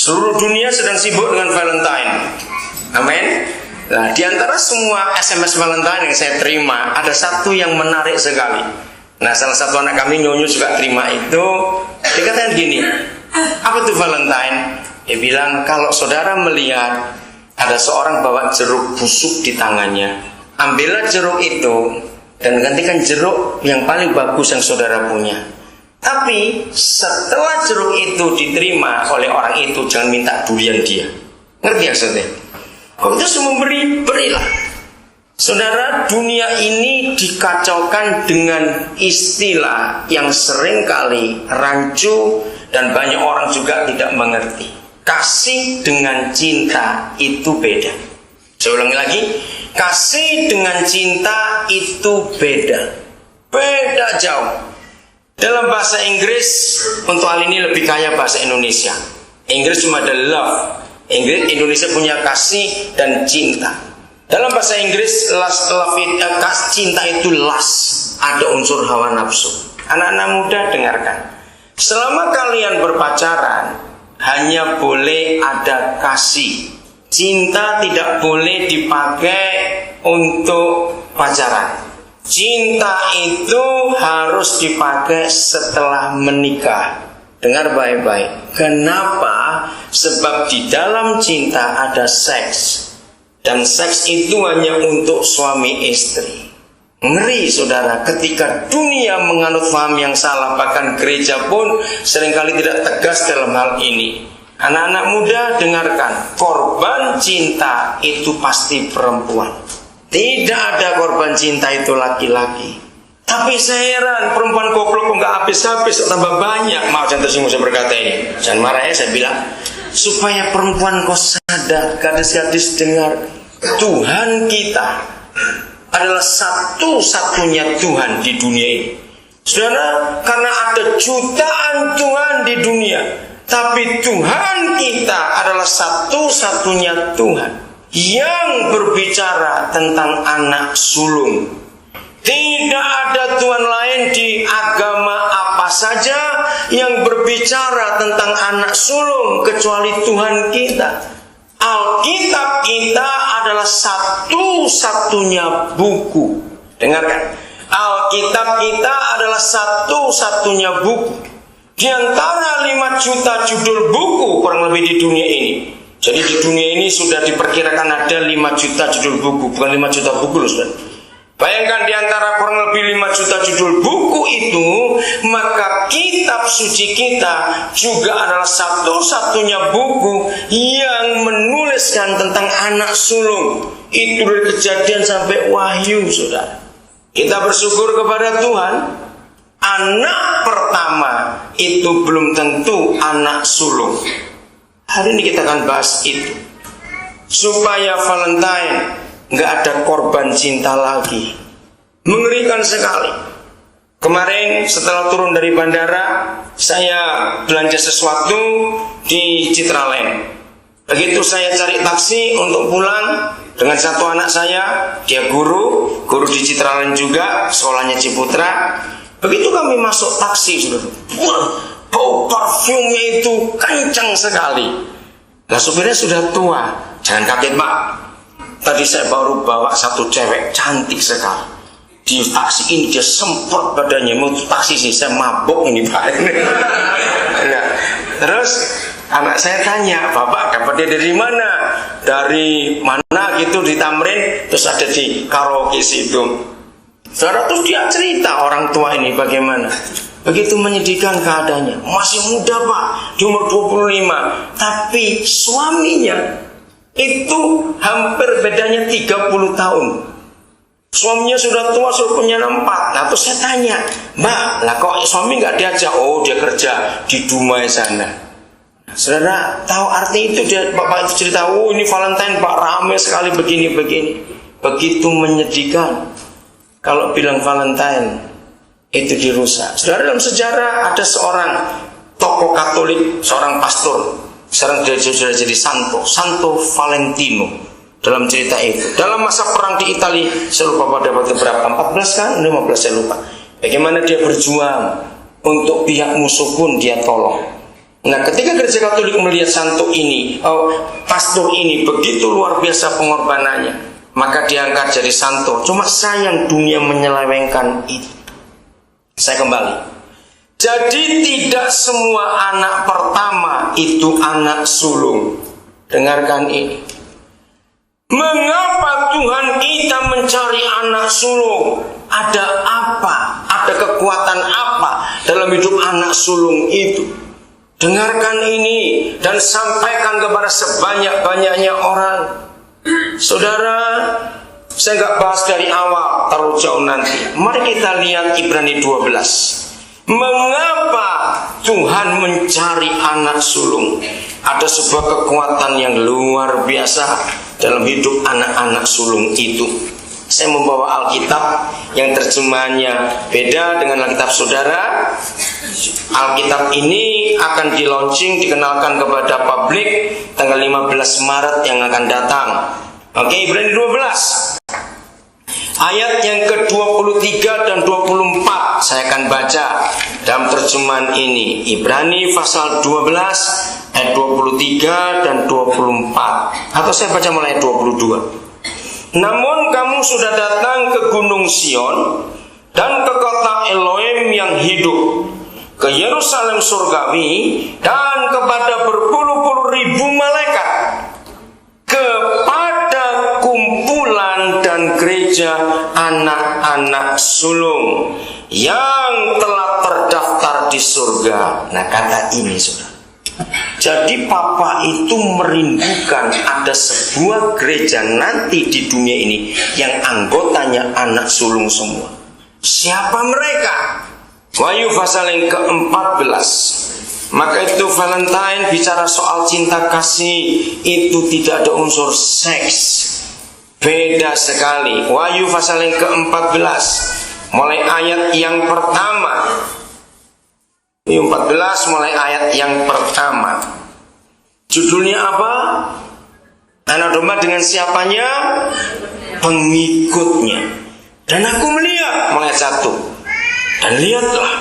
Seluruh dunia sedang sibuk dengan Valentine. Amin. Nah, di antara semua SMS Valentine yang saya terima, ada satu yang menarik sekali. Nah, salah satu anak kami, Nyonyo, juga terima itu. Dia katakan gini, apa itu Valentine? Dia bilang, kalau saudara melihat ada seorang bawa jeruk busuk di tangannya, ambillah jeruk itu dan gantikan jeruk yang paling bagus yang saudara punya. Tapi setelah jeruk itu diterima oleh orang itu, jangan minta durian dia. Ngerti maksudnya? Kalau itu semua berilah. Saudara, dunia ini dikacaukan dengan istilah yang seringkali rancu dan banyak orang juga tidak mengerti. Kasih dengan cinta itu beda. Saya ulangi lagi, kasih dengan cinta itu beda. Beda jauh. Dalam bahasa Inggris, untuk hal ini lebih kaya bahasa Indonesia. Inggris cuma ada love. Indonesia punya kasih dan cinta. Dalam bahasa Inggris, cinta itu lust, ada unsur hawa nafsu. Anak-anak muda dengarkan. Selama kalian berpacaran, hanya boleh ada kasih. Cinta tidak boleh dipakai untuk pacaran. Cinta itu harus dipakai setelah menikah. Dengar baik-baik. Kenapa? Sebab di dalam cinta ada seks. Dan seks itu hanya untuk suami istri. Ngeri saudara, ketika dunia menganut paham yang salah, bahkan gereja pun seringkali tidak tegas dalam hal ini. Anak-anak muda dengarkan, korban cinta itu pasti perempuan. Tidak ada korban cinta itu laki-laki. Tapi saya heran, perempuan goblok kok nggak habis-habis, tambah banyak. Maaf, jangan tersinggung saya berkata ini. Jangan marah ya, saya bilang. Supaya perempuan kau sadar, gadis-gadis dengar, Tuhan kita adalah satu-satunya Tuhan di dunia ini. Saudara, karena ada jutaan Tuhan di dunia, tapi Tuhan kita adalah satu-satunya Tuhan yang berbicara tentang anak sulung. Tidak ada Tuhan lain di agama apa saja yang berbicara tentang anak sulung kecuali Tuhan kita. Alkitab kita adalah satu-satunya buku. Dengarkan, Alkitab kita adalah satu-satunya buku di antara 5 juta judul buku kurang lebih di dunia ini. Jadi di dunia ini sudah diperkirakan ada 5 juta judul buku, bukan 5 juta buku loh saudara. Bayangkan di antara kurang lebih 5 juta judul buku itu, maka kitab suci kita juga adalah satu-satunya buku yang menuliskan tentang anak sulung. Itu dari Kejadian sampai Wahyu, saudara. Kita bersyukur kepada Tuhan. Anak pertama itu belum tentu anak sulung. Hari ini kita akan bahas itu. Supaya Valentine nggak ada korban cinta lagi. Mengerikan sekali. Kemarin setelah turun dari bandara, saya belanja sesuatu di Citraland. Begitu saya cari taksi untuk pulang dengan satu anak saya, dia guru di Citraland juga, sekolahnya Ciputra. Begitu kami masuk taksi, saudara, bau parfumnya itu kencang sekali. Nah, supirnya sudah tua. Jangan kaget, Pak. Tadi saya baru bawa satu cewek cantik sekali. Di taksi ini dia semprot badannya. Mau taksi sih, saya mabok ini, Pak. Nah, terus anak saya tanya, Bapak dapat dia dari mana? Dari mana gitu, di Tamrin, terus ada di karaoke situ. Saudara, terus dia cerita orang tua ini bagaimana. Begitu menyedihkan keadaannya. Masih muda, Pak, di umur 25. Tapi suaminya itu hampir bedanya 30 tahun. Suaminya sudah tua, sudah punya 4. Nah, terus saya tanya, Mbak, lah kok suami nggak diajak? Oh, dia kerja di Dumai sana. Saudara, tahu arti itu? Dia bapak itu cerita, oh ini Valentine Pak, ramai sekali begini-begini. Begitu menyedihkan. Kalau bilang Valentine itu dirusak. Saudara, dalam sejarah ada seorang tokoh Katolik, seorang pastor. Sekarang dia sudah jadi Santo Valentino dalam cerita itu. Dalam masa perang di Italia, saya lupa pada waktu berapa, 14 kan? 15 saya lupa. Bagaimana dia berjuang untuk pihak musuh pun dia tolong. Nah, ketika gereja Katolik melihat santo ini, pastor ini begitu luar biasa pengorbanannya, maka diangkat jadi santo. Cuma sayang dunia menyelewengkan itu. Saya kembali. Jadi tidak semua anak pertama itu anak sulung. Dengarkan ini. Mengapa Tuhan kita mencari anak sulung? Ada apa? Ada kekuatan apa dalam hidup anak sulung itu? Dengarkan ini dan sampaikan kepada sebanyak-banyaknya orang. Saudara, saya nggak bahas dari awal, terlalu jauh nanti. Mari kita lihat Ibrani 12. Mengapa Tuhan mencari anak sulung? Ada sebuah kekuatan yang luar biasa dalam hidup anak-anak sulung itu. Saya membawa Alkitab yang terjemahannya beda dengan Alkitab saudara. Alkitab ini akan di-launching, dikenalkan kepada publik tanggal 15 Maret yang akan datang. Oke, Ibrani 12 ayat yang ke-23 dan 24 saya akan baca dalam terjemahan ini. Ibrani pasal 12 ayat 23 dan 24, atau saya baca mulai 22. Namun kamu sudah datang ke gunung Sion dan ke kota Elohim yang hidup, ke Yerusalem surgawi dan kepada berpuluh-puluh ribu malaikat, kepada kumpulan dan gereja anak-anak sulung yang telah terdaftar di surga. Nah, kata ini saudara, jadi Papa itu merindukan ada sebuah gereja nanti di dunia ini yang anggotanya anak sulung semua. Siapa mereka? Wahyu pasal yang ke-14. Maka itu Valentine bicara soal cinta kasih, itu tidak ada unsur seks. Beda sekali. Wahyu pasal yang ke-14 mulai ayat yang pertama. 14 mulai ayat yang pertama. Judulnya apa? Anak domba dengan siapanya? Pengikutnya. Dan aku melihat, mulai 1. Dan lihatlah,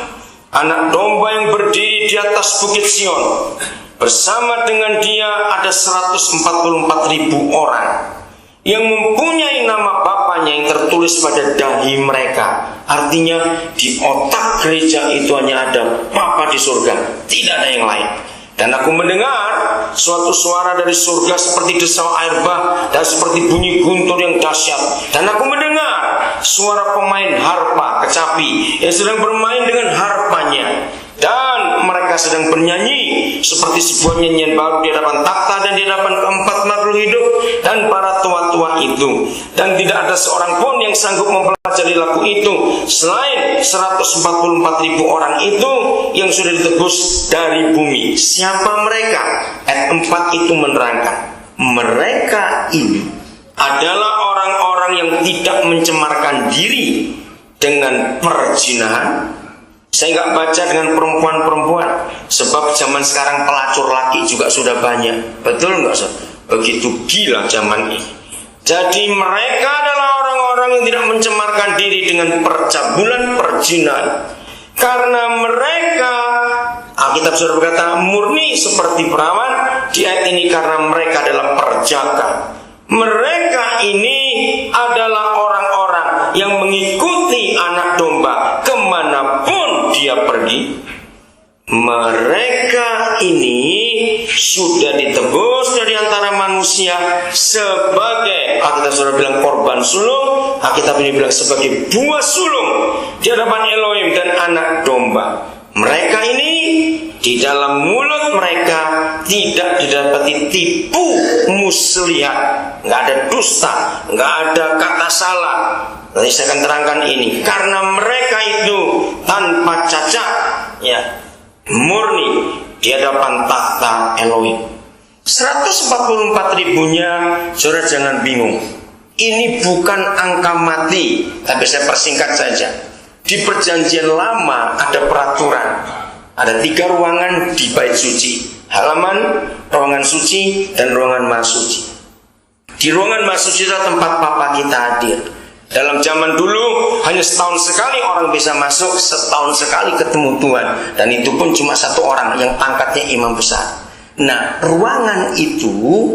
anak domba yang berdiri di atas bukit Sion. Bersama dengan dia ada 144.000 orang yang mempunyai nama Bapanya yang tertulis pada dahi mereka. Artinya di otak gereja itu hanya ada Bapa di surga, tidak ada yang lain. Dan aku mendengar suatu suara dari surga seperti desau air bah dan seperti bunyi guntur yang dahsyat. Dan aku mendengar suara pemain harpa, kecapi, yang sedang bermain dengan harpanya. Dan mereka sedang bernyanyi seperti sebuah nyanyian baru di hadapan takhta dan di hadapan keempat makhluk hidup dan para tua-tua itu. Dan tidak ada seorang pun yang sanggup mempelajari lagu itu selain 144.000 orang itu yang sudah ditebus dari bumi. Siapa mereka? Ayat 4 itu menerangkan, mereka ini adalah orang-orang yang tidak mencemarkan diri dengan perzinahan. Saya nggak baca dengan perempuan-perempuan, sebab zaman sekarang pelacur laki juga sudah banyak. Betul nggak, Sob? Begitu gila zaman ini. Jadi mereka adalah orang-orang yang tidak mencemarkan diri dengan percabulan, perzinahan. Karena mereka, Alkitab sudah berkata, murni seperti perawan. Di ayat ini karena mereka adalah perjaka. Mereka ini adalah orang-orang yang mengikuti anak domba kemanapun dia pergi. Mereka ini sudah ditebus dari antara manusia sebagai, Alkitab sudah bilang korban sulung, Alkitab ini bilang sebagai buah sulung di hadapan Elohim dan anak domba. Mereka ini di dalam mulut mereka tidak didapati tipu muslihat, nggak ada dusta, nggak ada kata salah. Nanti saya akan terangkan ini. Karena mereka itu tanpa cacat, ya, murni di hadapan takhta Elohim. 144.000-nya, saudara jangan bingung. Ini bukan angka mati, tapi saya persingkat saja. Di perjanjian lama ada peraturan. Ada 3 ruangan di bait suci. Halaman, ruangan suci, dan ruangan maha suci. Di ruangan maha suci adalah tempat Papa kita hadir. Dalam zaman dulu hanya setahun sekali orang bisa masuk, setahun sekali ketemu Tuhan, dan itu pun cuma satu orang yang pangkatnya imam besar. Nah, ruangan itu